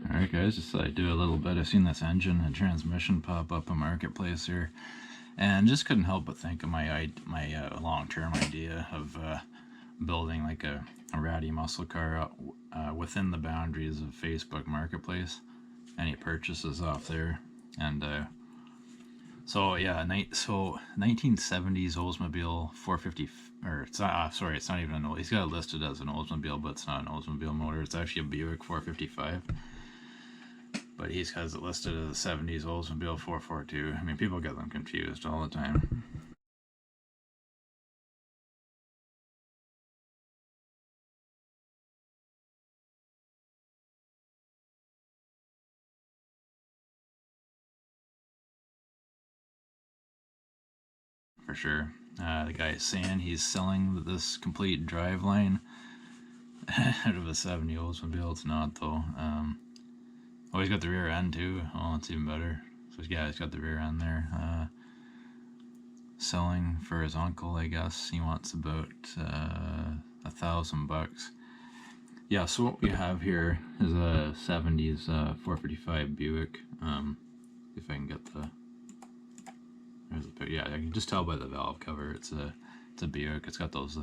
Alright guys, just thought I'd do a little bit. I've seen this engine and transmission pop up on Marketplace here, and just couldn't help but think of my long-term idea of building like a Ratty muscle car within the boundaries of Facebook Marketplace. Any purchases off there, and so yeah, so 1970s Oldsmobile 450, or it's not, sorry, it's not even an old. He's got it listed as an Oldsmobile, but it's not an Oldsmobile motor. It's actually a Buick 455. But he has it listed as a 70s Oldsmobile 442. I mean, people get them confused all the time. For sure. The guy is saying he's selling this complete driveline out of a 70 Oldsmobile. It's not, though. Oh, he's got the rear end, too. Oh, that's even better. So, yeah, he's got the rear end there. Selling for his uncle, I guess. He wants about $1,000. Yeah, so what we have here is a 70s 455 Buick. If I can get the... Yeah, I can just tell by the valve cover. It's a Buick. It's got those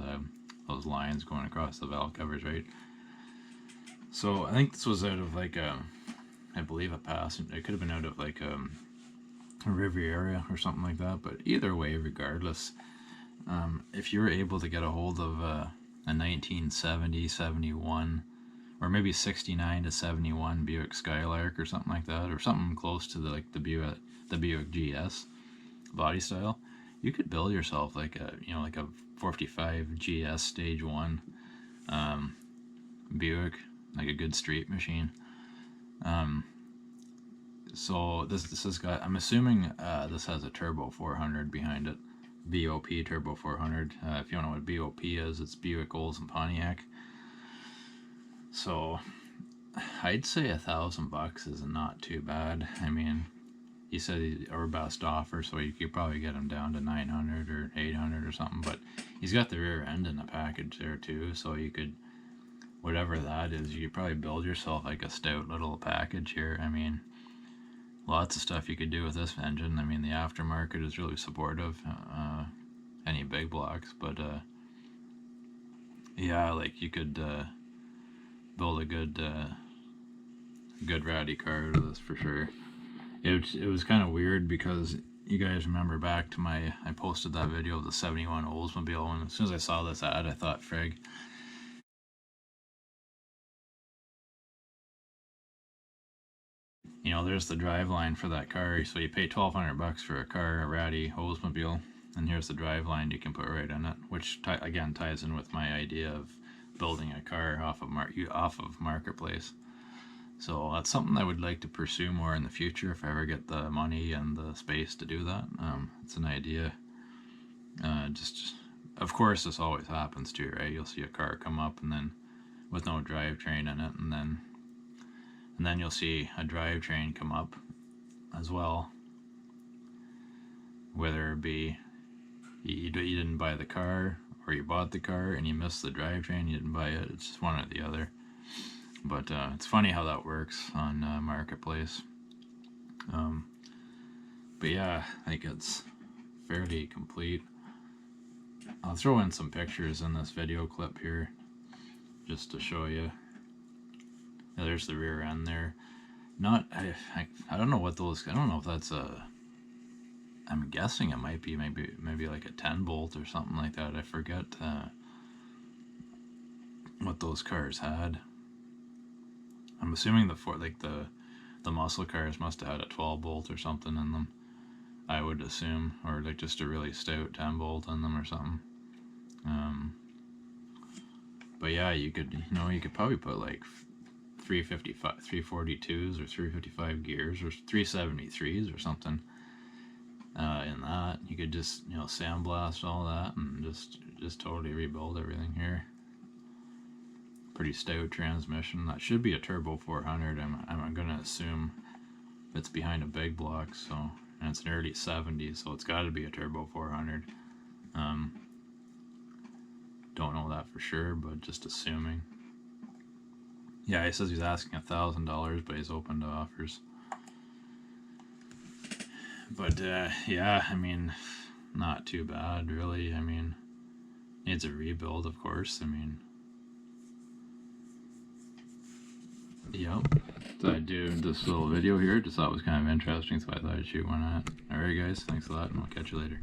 lines going across the valve covers, right? So I think this was out of like I believe a passenger. It could have been out of like a Riviera or something like that. But either way, regardless, if you were able to get a hold of a 1970, 71, or maybe 69 to 71 Buick Skylark or something like that, or something close to the Buick GS body style, you could build yourself like a 455 GS stage 1 Buick, like a good street machine. So this has got, I'm assuming this has a turbo 400 behind it, BOP turbo 400. If you don't know what BOP is, it's Buick, Olds, and Pontiac. So I'd say $1,000 is not too bad. I mean, he said our best offer, so you could probably get him down to 900 or 800 or something. But he's got the rear end in the package there too, so you could, whatever that is, you could probably build yourself like a stout little package here. I mean, lots of stuff you could do with this engine. I mean, the aftermarket is really supportive. Any big blocks, but yeah, like you could build a good Ratty car out of this for sure. It was kind of weird because you guys remember back to I posted that video of the 71 Oldsmobile, and as soon as I saw this ad, I thought, frig. You know, there's the drive line for that car, so you pay $1,200 for a car, a Ratty Oldsmobile, and here's the drive line you can put right in it, which again ties in with my idea of building a car off of Marketplace. So that's something I would like to pursue more in the future if I ever get the money and the space to do that. It's an idea. Just of course, this always happens too, right? You'll see a car come up and then with no drivetrain in it, and then you'll see a drivetrain come up as well. Whether it be you didn't buy the car, or you bought the car and you missed the drivetrain, you didn't buy it. It's just one or the other. But it's funny how that works on Marketplace. But yeah, I think it's fairly complete. I'll throw in some pictures in this video clip here just to show you. Yeah, there's the rear end there. I don't know what those, I don't know if that's I'm guessing it might be maybe like a 10 bolt or something like that. I forget what those cars had. I'm assuming the muscle cars must have had a 12 bolt or something in them, I would assume, or like just a really stout 10 bolt in them or something. But yeah, you could probably put like 342s or 355 gears or 373s or something in that. You could just sandblast all that and just totally rebuild everything here. Pretty stout transmission. That should be a turbo 400. I'm gonna assume it's behind a big block, so, and it's an early 70s, so it's got to be a turbo 400. Don't know that for sure, but just assuming. Yeah, he says he's asking $1,000, but he's open to offers. But yeah, I mean, not too bad, really. I mean, needs a rebuild, of course. I mean, yep. So I do this little video here. Just thought it was kind of interesting, so I thought I'd shoot one at. Alright, guys, thanks a lot, and I'll catch you later.